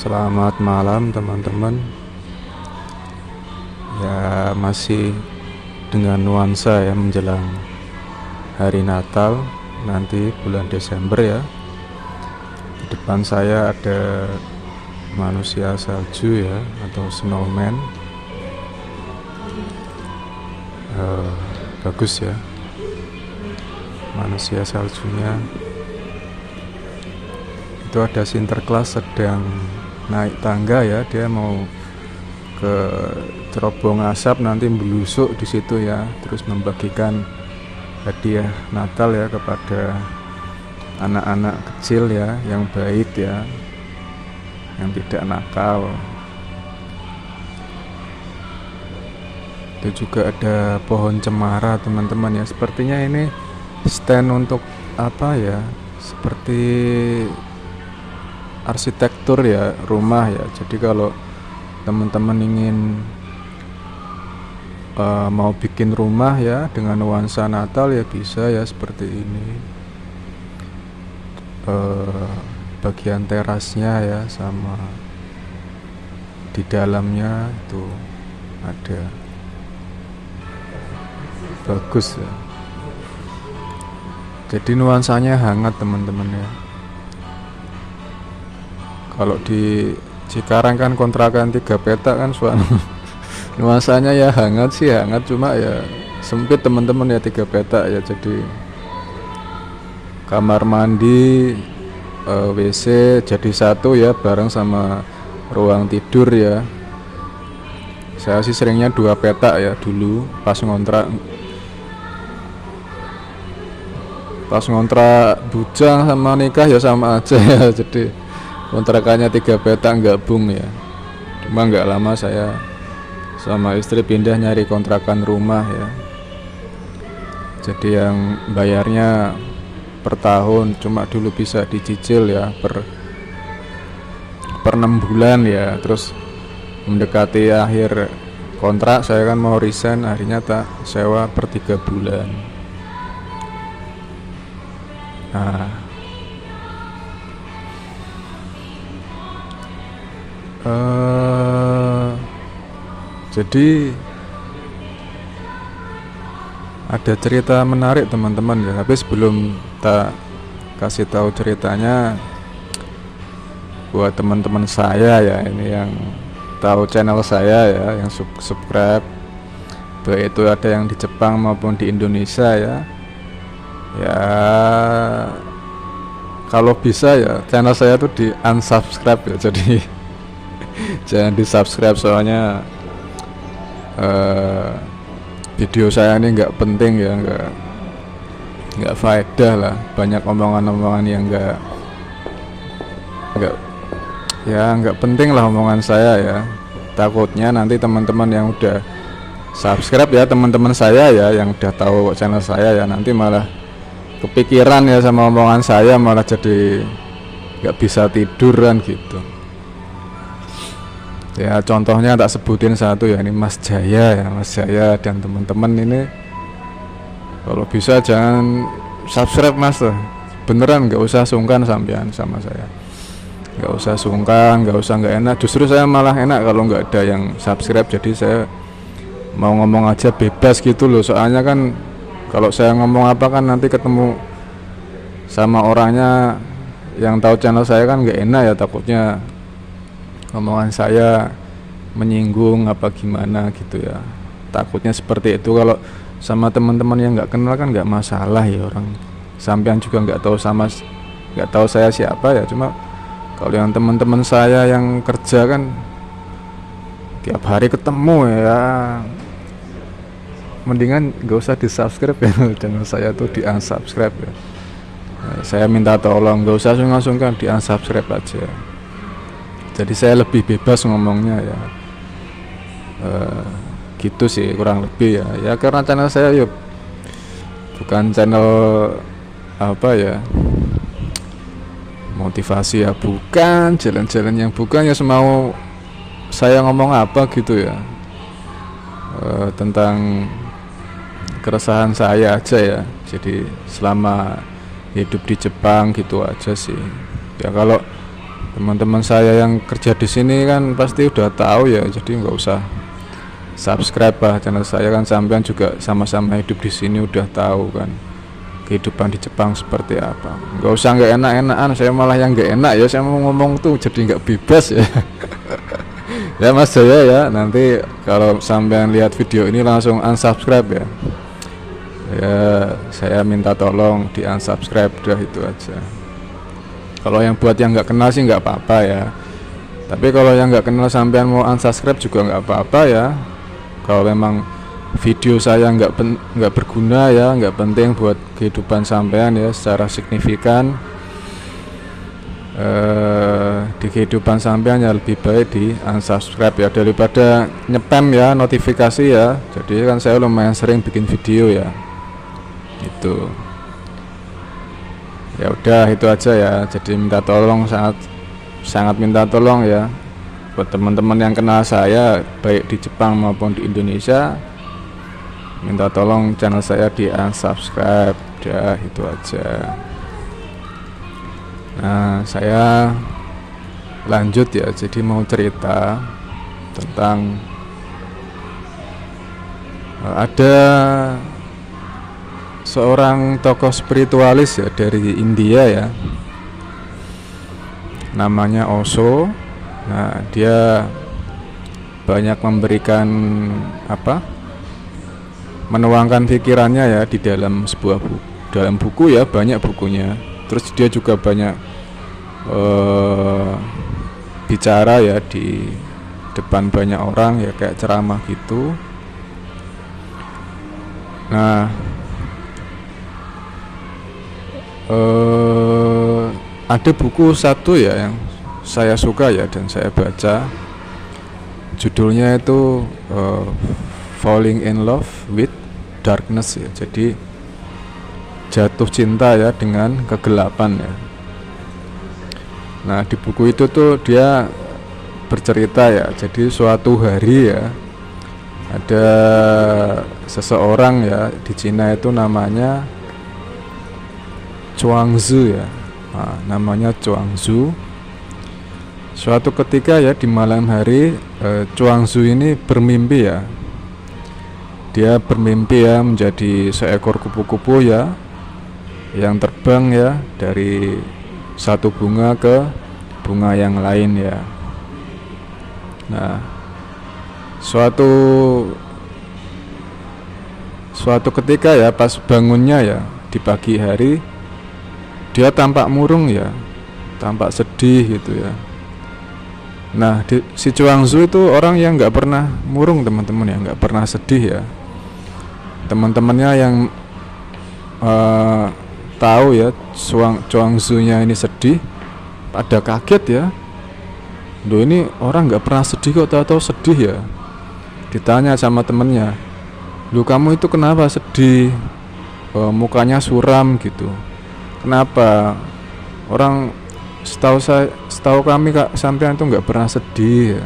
Selamat malam teman-teman. Ya, masih dengan nuansa ya menjelang hari Natal nanti bulan Desember ya. Di depan saya ada manusia salju ya, atau snowman. Bagus ya manusia saljunya. Itu ada Sinterklas sedang naik tangga ya, dia mau ke cerobong asap, nanti melusuk di situ ya, terus membagikan hadiah Natal ya kepada anak-anak kecil ya, yang baik ya, yang tidak nakal. Itu juga ada pohon cemara teman-teman ya, sepertinya ini stand untuk apa ya, seperti arsitektur ya, rumah ya. Jadi kalau teman-teman ingin mau bikin rumah ya dengan nuansa Natal ya bisa ya seperti ini. Bagian terasnya ya, sama di dalamnya itu ada, bagus ya. Jadi nuansanya hangat teman-teman ya. Kalau di Cikarang kan kontrakan 3 petak kan nuansanya ya hangat sih hangat, cuma ya sempit teman-teman ya, 3 petak ya. Jadi kamar mandi, WC jadi satu ya, bareng sama ruang tidur ya. Saya sih seringnya 2 petak ya dulu pas ngontrak bujang sama nikah ya sama aja ya. Jadi kontrakannya 3 petak gabung ya. Cuma nggak lama saya sama istri pindah nyari kontrakan rumah ya. Jadi yang bayarnya per tahun, cuma dulu bisa dicicil ya per 6 bulan ya. Terus mendekati akhir kontrak saya kan mau resign, akhirnya tak sewa per 3 bulan. Nah, jadi ada cerita menarik teman-teman ya. Tapi sebelum tak kasih tahu ceritanya, buat teman-teman saya ya, ini yang tahu channel saya ya, yang subscribe, baik itu ada yang di Jepang maupun di Indonesia ya. Ya kalau bisa ya channel saya tuh di unsubscribe ya. Jadi jangan di subscribe, soalnya video saya ini nggak penting ya, nggak faedah lah, banyak omongan-omongan yang nggak penting lah omongan saya ya. Takutnya nanti teman-teman yang udah subscribe ya, teman-teman saya ya yang udah tahu channel saya ya, nanti malah kepikiran ya sama omongan saya, malah jadi nggak bisa tidur kan gitu ya. Contohnya tak sebutin satu ya, ini Mas Jaya ya, Mas Jaya dan teman-teman ini kalau bisa jangan subscribe Mas tuh, beneran nggak usah sungkan sampean sama saya, nggak usah sungkan, nggak enak. Justru saya malah enak kalau nggak ada yang subscribe, jadi saya mau ngomong aja bebas gitu loh. Soalnya kan kalau saya ngomong apa kan nanti ketemu sama orangnya yang tahu channel saya kan nggak enak ya, takutnya omongan saya menyinggung apa gimana gitu ya. Takutnya seperti itu. Kalau sama teman-teman yang nggak kenal kan nggak masalah ya, orang sampean juga nggak tahu saya siapa ya. Cuma kalau yang teman-teman saya yang kerja kan tiap hari ketemu ya, mendingan gak usah di subscribe ya, channel saya tuh di unsubscribe ya. Saya minta tolong gak usah sungkan-sungkan, di unsubscribe aja. Jadi saya lebih bebas ngomongnya ya. Gitu sih kurang lebih ya. Ya karena channel saya yuk bukan channel apa ya, motivasi ya bukan, jalan-jalan yang bukan ya, semau saya ngomong apa gitu ya, tentang keresahan saya aja ya. Jadi selama hidup di Jepang gitu aja sih ya. Kalau Teman-teman saya yang kerja di sini kan pasti udah tahu ya, jadi nggak usah subscribe lah channel saya kan, sampean juga sama-sama hidup di sini udah tahu kan kehidupan di Jepang seperti apa. Nggak usah nggak enak-enakan, saya malah yang nggak enak ya, saya mau ngomong tuh jadi nggak bebas ya. Ya Mas Jaya ya, nanti kalau sampean lihat video ini langsung unsubscribe ya. Ya saya minta tolong di unsubscribe, udah itu aja. Kalau yang buat yang nggak kenal sih nggak apa-apa ya, tapi kalau yang nggak kenal sampean mau unsubscribe juga nggak apa-apa ya. Kalau memang video saya nggak berguna ya, nggak penting buat kehidupan sampean ya secara signifikan, di kehidupan sampean ya lebih baik di unsubscribe ya daripada nyepam ya notifikasi ya. Jadi kan saya lumayan sering bikin video ya, itu. Ya udah itu aja ya, jadi minta tolong, sangat minta tolong ya buat teman-teman yang kenal saya baik di Jepang maupun di Indonesia, minta tolong channel saya di unsubscribe, udah itu aja. Nah saya lanjut ya, jadi mau cerita tentang ada seorang tokoh spiritualis ya dari India ya, namanya Osho. Nah dia banyak memberikan menuangkan pikirannya ya di dalam sebuah dalam buku ya, banyak bukunya. Terus dia juga banyak bicara ya di depan banyak orang ya, kayak ceramah gitu. Nah ada buku satu ya yang saya suka ya dan saya baca, judulnya itu Falling in Love with Darkness ya, jadi jatuh cinta ya dengan kegelapan ya. Nah di buku itu tuh dia bercerita ya, jadi suatu hari ya ada seseorang ya di Cina itu namanya Chuangzi ya, namanya Chuangzi. Suatu ketika ya di malam hari Chuangzi ini bermimpi ya, dia bermimpi ya menjadi seekor kupu-kupu ya yang terbang ya dari satu bunga ke bunga yang lain ya. Nah suatu ketika ya pas bangunnya ya di pagi hari, dia tampak murung ya, tampak sedih gitu ya. Nah si Chuangzi itu orang yang nggak pernah murung teman-teman ya, nggak pernah sedih ya. Teman-temannya yang tahu ya Chuangzi-nya ini sedih, pada kaget ya. Loh ini orang nggak pernah sedih kok tahu-tahu sedih ya. Ditanya sama temennya, loh kamu itu kenapa sedih, mukanya suram gitu, kenapa? Orang setahu kami kak sampean itu nggak pernah sedih ya,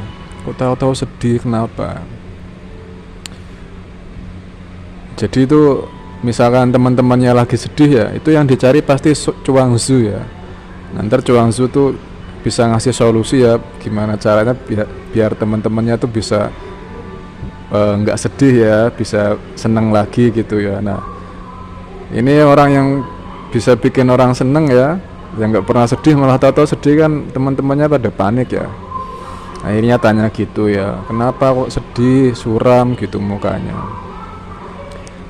kok tahu-tahu sedih, kenapa? Jadi itu misalkan teman-temannya lagi sedih ya, itu yang dicari pasti Chuangzi ya. Nanti Chuangzi tuh bisa ngasih solusi ya, gimana caranya biar teman-temannya tuh bisa nggak sedih ya, bisa seneng lagi gitu ya. Nah ini orang yang bisa bikin orang seneng ya, yang nggak pernah sedih malah tahu-tahu sedih kan, teman-temannya pada panik ya. Akhirnya tanya gitu ya, kenapa kok sedih, suram gitu mukanya.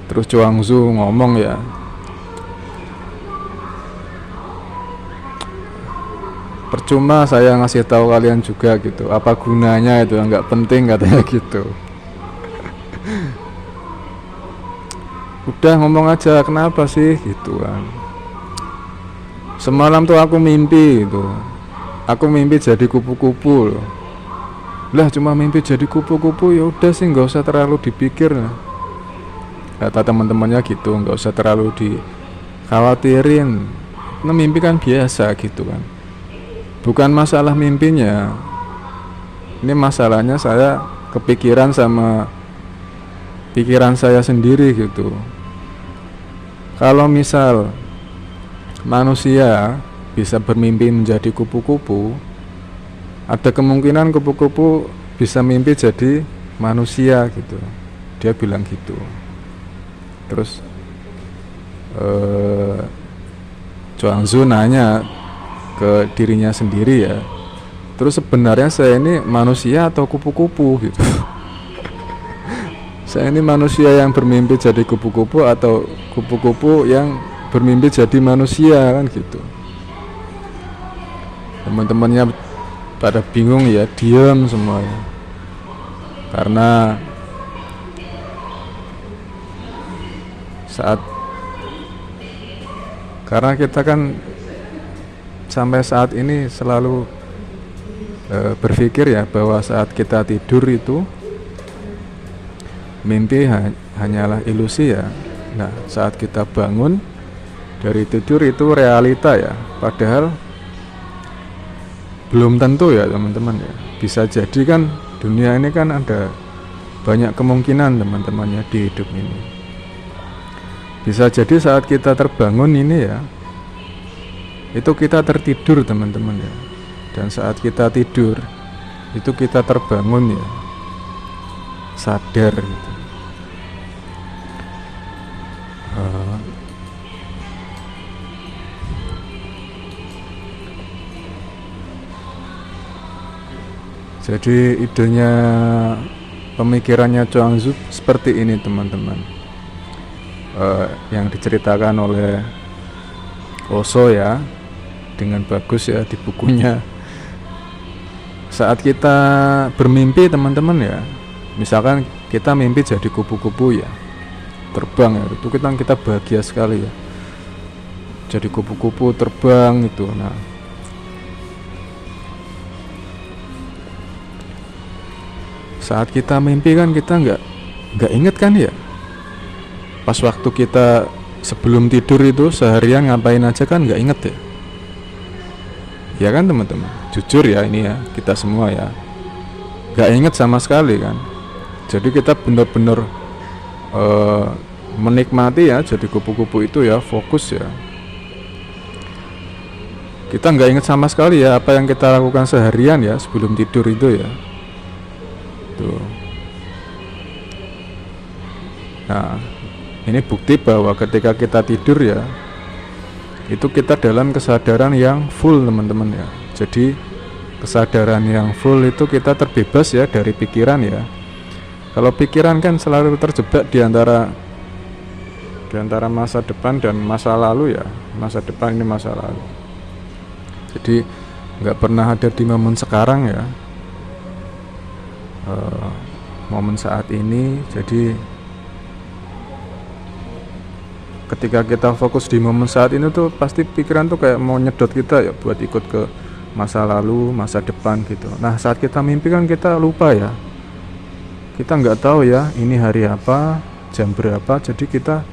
Terus Chuangzi ngomong ya, percuma saya ngasih tahu kalian juga gitu, apa gunanya itu, nggak penting katanya gitu. Udah ngomong aja, kenapa sih gitu kan. Semalam tuh aku mimpi gitu, aku mimpi jadi kupu-kupu loh. Lah cuma mimpi jadi kupu-kupu, ya udah sih nggak usah terlalu dipikir lah, kata teman-temannya gitu, nggak usah terlalu dikhawatirin. Nah mimpi kan biasa gitu kan, bukan masalah mimpinya, ini masalahnya saya kepikiran sama pikiran saya sendiri gitu. Kalau misal manusia bisa bermimpi menjadi kupu-kupu, ada kemungkinan kupu-kupu bisa mimpi jadi manusia gitu, dia bilang gitu. Terus Chuangzu nanya ke dirinya sendiri ya, terus sebenarnya saya ini manusia atau kupu-kupu gitu. Saya ini manusia yang bermimpi jadi kupu-kupu atau kupu-kupu yang bermimpi jadi manusia kan gitu. Teman-temannya pada bingung ya, diam semuanya. Karena kita kan sampai saat ini selalu berpikir ya bahwa saat kita tidur itu mimpi hanyalah ilusi ya. Nah, saat kita bangun dari tidur itu realita ya. Padahal belum tentu ya teman-teman ya. Bisa jadi kan dunia ini kan ada banyak kemungkinan teman-temannya di hidup ini. Bisa jadi saat kita terbangun ini ya, itu kita tertidur teman-teman ya. Dan saat kita tidur itu kita terbangun ya, sadar gitu. Jadi idenya, pemikirannya Chuangzu seperti ini teman-teman, yang diceritakan oleh Osho ya, dengan bagus ya di bukunya. Saat kita bermimpi teman-teman ya, misalkan kita mimpi jadi kupu-kupu ya, terbang ya, itu kita bahagia sekali ya, jadi kupu-kupu terbang itu. Nah, saat kita mimpi kan kita nggak inget kan ya, pas waktu kita sebelum tidur itu seharian ngapain aja kan nggak inget ya. Ya kan teman-teman, jujur ya ini ya, kita semua ya nggak inget sama sekali kan. Jadi kita benar-benar menikmati ya jadi kupu-kupu itu ya, fokus ya. Kita nggak inget sama sekali ya apa yang kita lakukan seharian ya sebelum tidur itu ya. Tuh. Nah, ini bukti bahwa ketika kita tidur ya, itu kita dalam kesadaran yang full teman-teman ya. Jadi kesadaran yang full itu kita terbebas ya dari pikiran ya. Kalau pikiran kan selalu terjebak di antara masa depan dan masa lalu ya. Masa depan ini masa lalu. Jadi nggak pernah ada di momen sekarang ya. Momen saat ini. Jadi ketika kita fokus di momen saat ini tuh pasti pikiran tuh kayak mau nyedot kita ya buat ikut ke masa lalu, masa depan gitu. Nah, saat kita mimpi kan kita lupa ya, kita nggak tahu ya ini hari apa, jam berapa. Jadi kita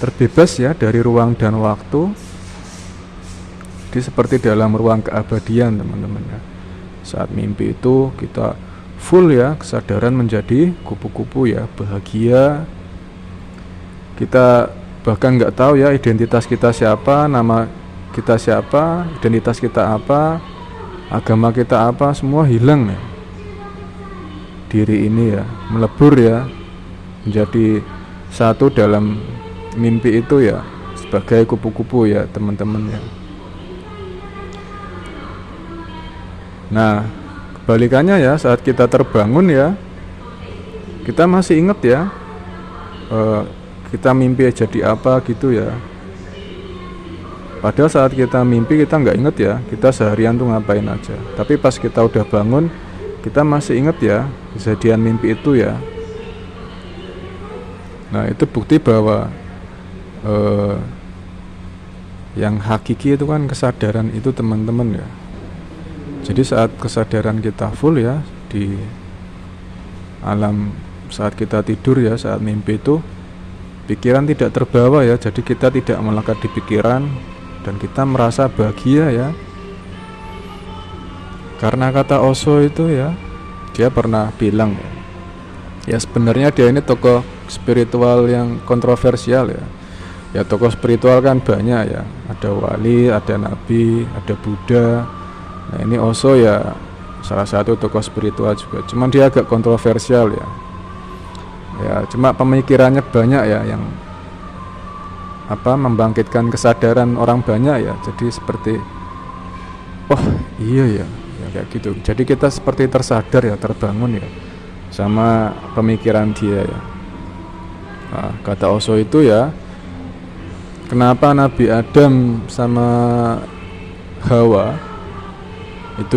terbebas ya dari ruang dan waktu. Jadi seperti dalam ruang keabadian teman-teman ya. Saat mimpi itu kita full ya, kesadaran menjadi kupu-kupu ya, bahagia. Kita bahkan nggak tahu ya identitas kita siapa, nama kita siapa, identitas kita apa, agama kita apa, semua hilang ya. Diri ini ya melebur ya, menjadi satu dalam mimpi itu ya, sebagai kupu-kupu ya teman-teman ya. Nah, kebalikannya ya, saat kita terbangun ya, kita masih ingat ya, kita mimpi jadi apa gitu ya. Padahal saat kita mimpi kita nggak inget ya, kita seharian tuh ngapain aja. Tapi pas kita udah bangun, kita masih inget ya kejadian mimpi itu ya. Nah, itu bukti bahwa yang hakiki itu kan kesadaran itu teman-teman ya. Jadi saat kesadaran kita full ya di alam, saat kita tidur ya, saat mimpi itu pikiran tidak terbawa ya. Jadi kita tidak melekat di pikiran dan kita merasa bahagia ya. Karena kata Osho itu ya, dia pernah bilang ya sebenarnya dia ini tokoh spiritual yang kontroversial ya. Ya tokoh spiritual kan banyak ya, ada wali, ada nabi, ada Buddha, Nah ini Osho ya salah satu tokoh spiritual juga, cuman dia agak kontroversial ya. Ya cuma pemikirannya banyak ya, yang membangkitkan kesadaran orang banyak ya. Jadi seperti wah iya ya, ya kayak gitu. Jadi kita seperti tersadar ya, terbangun ya sama pemikiran dia ya. Nah, kata Osho itu ya, kenapa Nabi Adam sama Hawa itu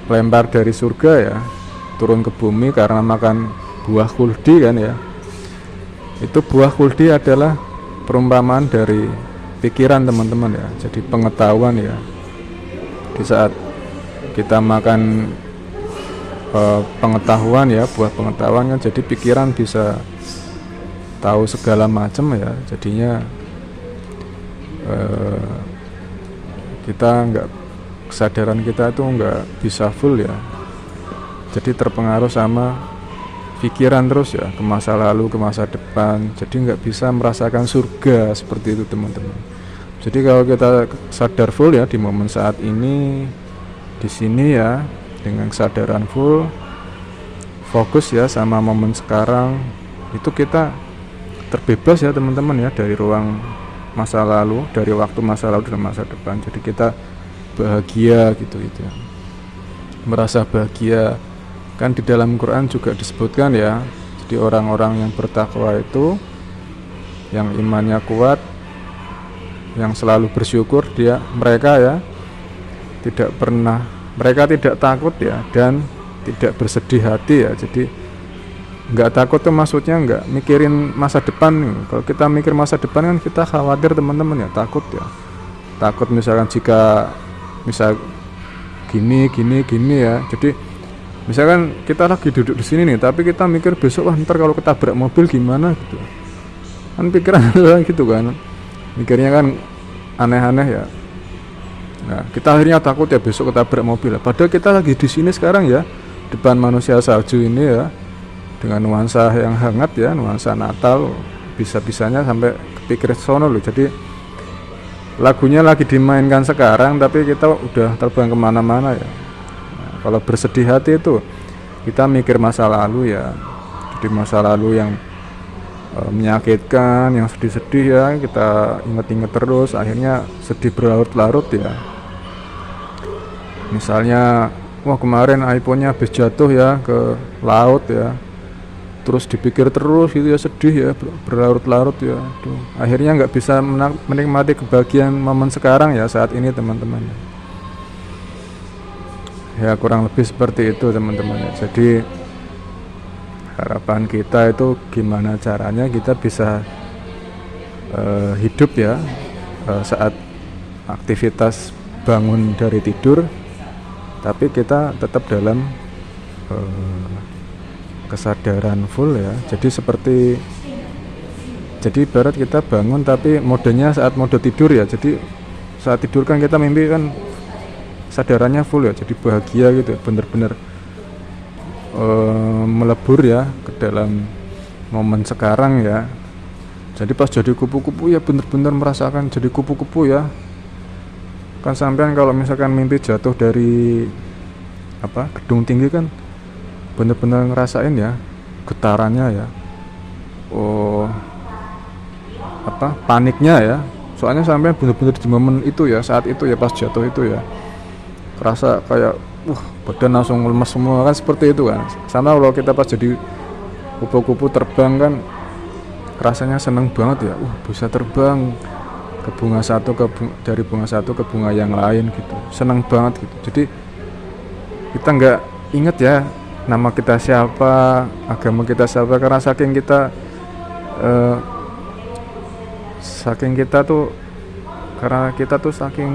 dilempar dari surga ya, turun ke bumi karena makan buah khuldi kan ya. Itu buah khuldi adalah perumpamaan dari pikiran teman-teman ya, jadi pengetahuan ya. Di saat kita makan pengetahuan ya, buah pengetahuan kan, jadi pikiran bisa tahu segala macam ya. Jadinya kesadaran kita itu nggak bisa full ya, jadi terpengaruh sama pikiran terus ya, ke masa lalu, ke masa depan. Jadi nggak bisa merasakan surga seperti itu teman-teman. Jadi kalau kita sadar full ya di momen saat ini, di sini ya, dengan kesadaran full, fokus ya sama momen sekarang, itu kita terbebas ya teman-teman ya dari ruang masa lalu, dari waktu masa lalu dan masa depan. Jadi kita bahagia gitu ya, merasa bahagia. Kan di dalam Quran juga disebutkan ya, jadi orang-orang yang bertakwa itu, yang imannya kuat, yang selalu bersyukur, mereka tidak takut ya, dan tidak bersedih hati ya. Jadi nggak takut tuh maksudnya nggak mikirin masa depan. Kalau kita mikir masa depan kan kita khawatir teman-teman ya, takut ya, takut misalkan jika gini ya. Jadi misalkan kita lagi duduk di sini nih, tapi kita mikir besok wah ntar kalau ketabrak mobil gimana gitu kan, pikiran gitu kan, mikirnya kan aneh-aneh ya. Nah kita akhirnya takut ya besok ketabrak mobil. Padahal kita lagi di sini sekarang ya, depan manusia salju ini ya, dengan nuansa yang hangat ya, nuansa Natal, bisa-bisanya sampai kepikir sono loh. Jadi lagunya lagi dimainkan sekarang, tapi kita udah terbang kemana-mana ya. Nah, kalau bersedih hati itu kita mikir masa lalu ya, jadi masa lalu yang menyakitkan, yang sedih-sedih ya, kita inget-inget terus, akhirnya sedih berlarut-larut ya. Misalnya wah kemarin iPhone-nya habis jatuh ya ke laut ya, terus dipikir terus gitu ya, sedih ya, berlarut-larut ya. Tuh, akhirnya nggak bisa menikmati kebahagiaan momen sekarang ya, saat ini teman-teman ya. Kurang lebih seperti itu teman-teman ya. Jadi harapan kita itu gimana caranya kita bisa hidup ya saat aktivitas bangun dari tidur, tapi kita tetap dalam kesadaran full ya. Jadi ibarat kita bangun tapi modenya saat mode tidur ya. Jadi saat tidur kan kita mimpi kan sadarannya full ya, jadi bahagia gitu, bener-bener melebur ya ke dalam momen sekarang ya. Jadi pas jadi kupu-kupu ya bener-bener merasakan jadi kupu-kupu ya. Kan sampean kalau misalkan mimpi jatuh dari gedung tinggi kan bener-bener ngerasain ya getarannya ya, paniknya ya. Soalnya sampean bener-bener di momen itu ya, saat itu ya, pas jatuh itu ya, kerasa kayak badan langsung lemas semua kan, seperti itu kan. Sama kalau kita pas jadi kupu-kupu terbang kan rasanya seneng banget ya, bisa terbang ke bunga satu, dari bunga satu ke bunga yang lain gitu, seneng banget gitu. Jadi kita nggak inget ya nama kita siapa, agama kita siapa, karena saking kita tuh saking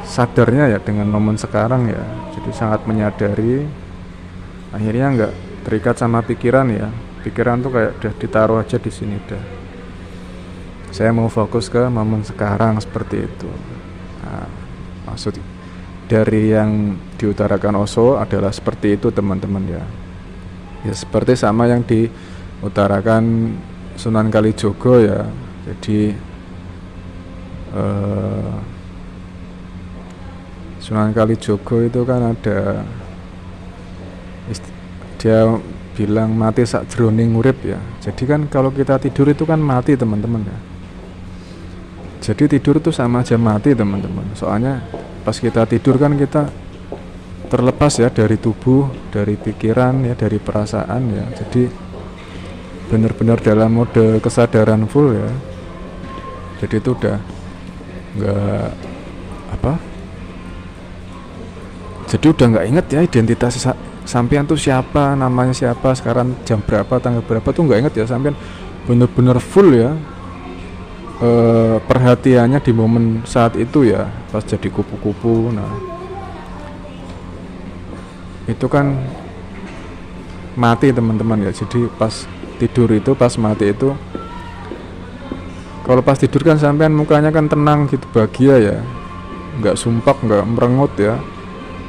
sadarnya ya dengan momen sekarang ya. Jadi sangat menyadari, akhirnya nggak terikat sama pikiran ya. Pikiran tuh kayak udah ditaruh aja di sini dah. Saya mau fokus ke momen sekarang seperti itu. Nah, maksud dari yang diutarakan Osho adalah seperti itu teman-teman ya. Ya seperti sama yang diutarakan Sunan Kalijogo ya. Jadi Sunan Kalijogo itu kan ada dia bilang mati sak jroning urip ya. Jadi kan kalau kita tidur itu kan mati teman-teman ya. Jadi tidur itu sama aja mati teman-teman. Soalnya pas kita tidur kan kita terlepas ya dari tubuh, dari pikiran ya, dari perasaan ya. Jadi benar-benar dalam mode kesadaran full ya. Jadi itu udah nggak apa? Jadi udah nggak inget ya identitas sampean tuh siapa, namanya siapa, sekarang jam berapa, tanggal berapa tuh nggak inget ya. Sampean bener-bener full ya perhatiannya di momen saat itu ya, pas jadi kupu-kupu. Nah itu kan mati teman-teman ya. Jadi pas tidur itu, pas mati itu, kalau pas tidur kan sampean mukanya kan tenang gitu, bahagia ya, nggak sumpek, nggak merengut ya.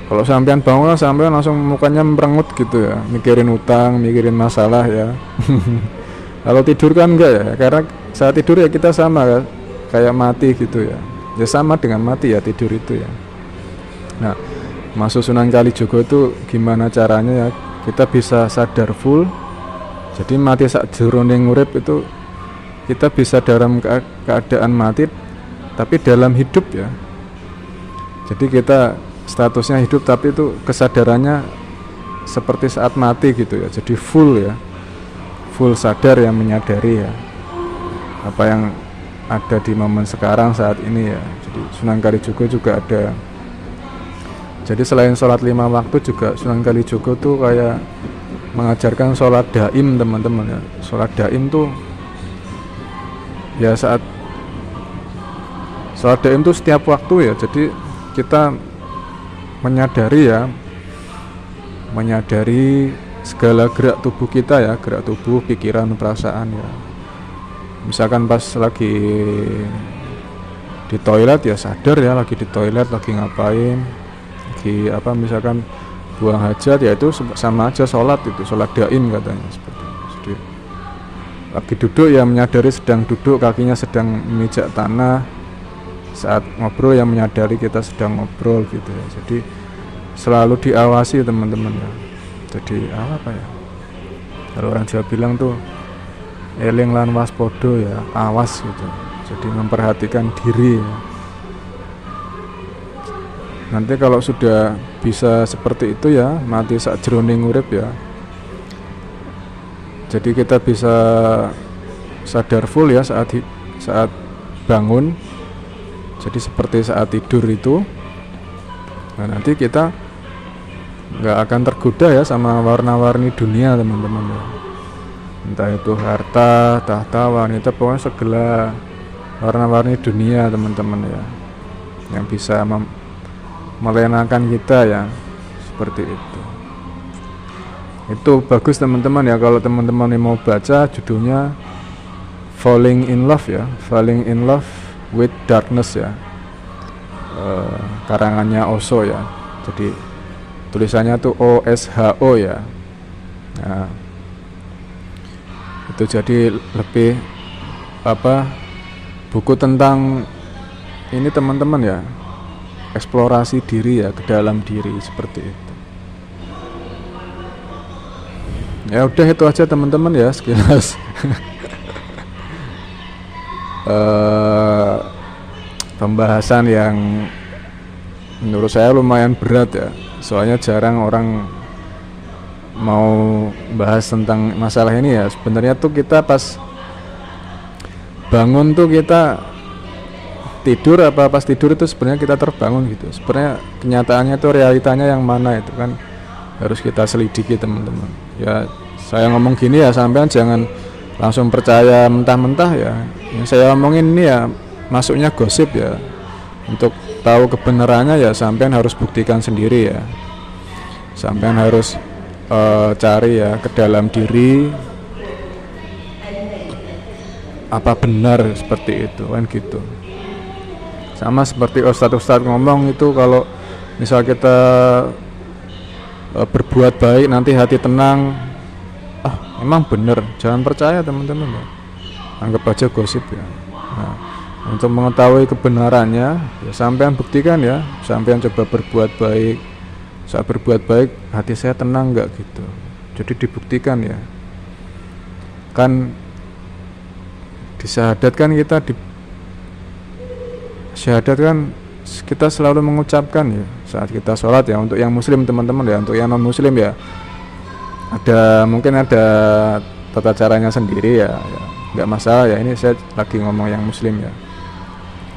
Kalau sampean bangun sampean langsung mukanya merengut gitu ya, mikirin utang, mikirin masalah ya. Kalau tidur kan enggak ya, karena saat tidur ya kita sama ya, kayak mati gitu ya. Ya sama dengan mati ya tidur itu ya. Nah, masuk Sunan Kalijogo itu gimana caranya ya? Kita bisa sadar full. Jadi mati sak jroning urip itu kita bisa dalam keadaan mati tapi dalam hidup ya. Jadi kita statusnya hidup tapi itu kesadarannya seperti saat mati gitu ya. Jadi full ya, full sadar yang menyadari ya apa yang ada di momen sekarang saat ini ya. Jadi Sunan Kalijogo juga ada, jadi selain sholat 5 waktu juga Sunan Kalijogo tuh kayak mengajarkan sholat daim teman-teman ya. Sholat daim tuh ya saat sholat daim tuh setiap waktu ya. Jadi kita menyadari ya, menyadari segala gerak tubuh kita ya, gerak tubuh, pikiran, perasaan ya. Misalkan pas lagi di toilet ya sadar ya, lagi di toilet lagi ngapain, lagi apa, misalkan buang hajat ya, itu sama aja sholat, itu sholat daim katanya seperti itu. Jadi lagi duduk ya menyadari sedang duduk, kakinya sedang memijak tanah. Saat ngobrol yang menyadari kita sedang ngobrol gitu ya. Jadi selalu diawasi teman-teman ya. Jadi apa ya, kalau orang Jawa bilang tuh eling lan waspodo ya, awas gitu. Jadi memperhatikan diri ya. Nanti kalau sudah bisa seperti itu ya, mati sak jroning urip ya, jadi kita bisa sadar full ya saat bangun. Jadi seperti saat tidur itu. Nah nanti kita nggak akan tergoda ya sama warna-warni dunia teman-teman ya. Entah itu harta, tahta, wanita, pokoknya segala warna-warni dunia teman-teman ya, yang bisa melenakan kita ya, seperti itu. Itu bagus teman-teman ya, kalau teman-teman mau baca judulnya Falling in Love ya, Falling in Love with Darkness ya, karangannya Osho ya. Jadi tulisannya tuh OSHO ya. Nah, itu jadi lebih apa, buku tentang ini teman-teman ya, eksplorasi diri ya, ke dalam diri seperti itu. Ya udah itu aja teman-teman ya sekilas pembahasan yang menurut saya lumayan berat ya. Soalnya jarang orang mau bahas tentang masalah ini ya. Sebenarnya tuh kita pas bangun tuh kita tidur apa pas tidur itu sebenarnya kita terbangun gitu. Sebenarnya kenyataannya tuh realitanya yang mana itu kan harus kita selidiki teman-teman. Ya saya ngomong gini ya, sampean jangan langsung percaya mentah-mentah ya. Yang saya omongin ini ya masuknya gosip ya. Untuk tahu kebenarannya ya sampean harus buktikan sendiri ya. Sampean harus cari ya ke dalam diri apa benar seperti itu kan gitu. Sama seperti ustadz ngomong itu, kalau misal kita berbuat baik nanti hati tenang, emang bener, jangan percaya teman-teman ya. Anggap aja gosip ya. Nah, Untuk mengetahui kebenarannya ya sampean buktikan ya, sampean coba berbuat baik. Saat berbuat baik hati saya tenang nggak gitu, jadi dibuktikan ya. Kan di syahadat kan kita di syahadat kan kita selalu mengucapkan ya saat kita sholat ya, untuk yang muslim teman-teman ya. Untuk yang non muslim ya mungkin ada tata caranya sendiri ya, nggak masalah ya. Ini saya lagi ngomong yang muslim ya,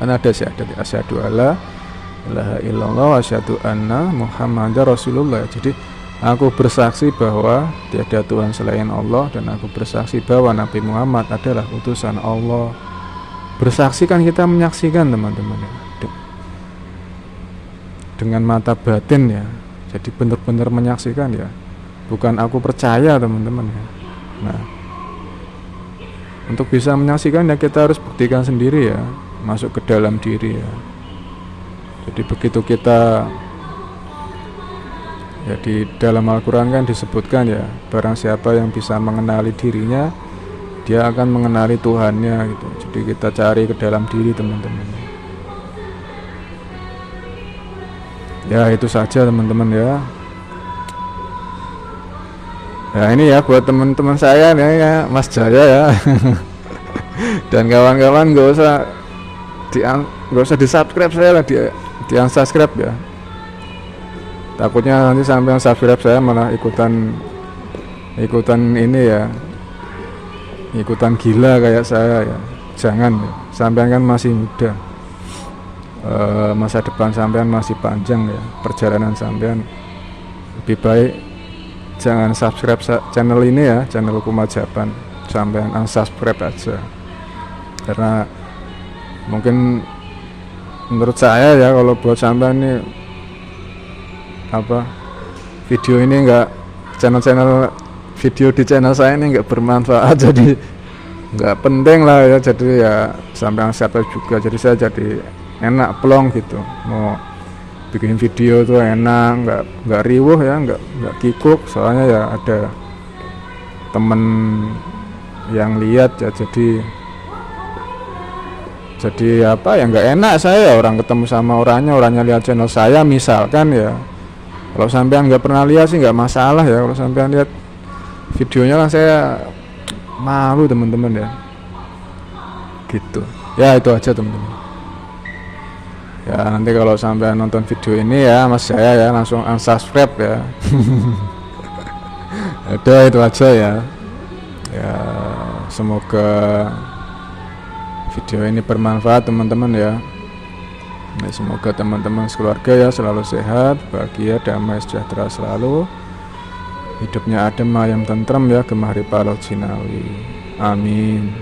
kan ada syahadat asyhadu alla ilaha illallah wa asyhadu anna muhammadar rasulullah. Jadi aku bersaksi bahwa tiada Tuhan selain Allah, dan aku bersaksi bahwa Nabi Muhammad adalah utusan Allah. Bersaksi kan kita menyaksikan teman-teman ya, dengan mata batin ya. Jadi benar-benar menyaksikan ya, bukan aku percaya teman-teman ya. Nah, untuk bisa menyaksikan ya kita harus buktikan sendiri ya, masuk ke dalam diri ya. Jadi begitu kita ya, di dalam Al-Quran kan disebutkan ya, barang siapa yang bisa mengenali dirinya, dia akan mengenali Tuhannya gitu. Jadi kita cari ke dalam diri teman-teman. Ya itu saja teman-teman ya. Ya ini ya buat teman-teman saya nih ya, Mas Jaya ya. Dan kawan-kawan nggak usah di subscribe saya lah, di unsubscribe ya. Takutnya nanti sampai yang subscribe saya malah ikutan ini ya, ikutan gila kayak saya ya. Jangan ya, sampean kan masih muda, masa depan sampean masih panjang ya, perjalanan sampean. Lebih baik jangan subscribe channel ini ya, channel Hukum Ajaban. Sampean unsubscribe aja, karena mungkin menurut saya ya, kalau buat sampean ini video ini channel video di channel saya ini nggak bermanfaat, jadi nggak penting lah ya. Jadi ya sampai siapa juga, jadi saya jadi enak plong gitu, mau bikin video tuh enak, nggak riuh ya, nggak kikuk, soalnya ya ada temen yang lihat ya. Jadi apa ya, nggak enak saya orang ketemu sama orangnya lihat channel saya misalkan ya. Kalau sampean nggak pernah lihat sih nggak masalah ya, kalau sampean lihat videonya kan saya malu teman-teman ya, gitu ya. Itu aja teman-teman ya. Nanti kalau sampean nonton video ini ya Mas saya ya, langsung unsubscribe ya. Udah itu aja ya. Ya semoga video ini bermanfaat teman-teman ya. Semoga teman-teman sekeluarga ya selalu sehat, bahagia, damai, sejahtera selalu. Hidupnya adem, ayam, tentrem ya, gemah ripa laut jinawi. Amin.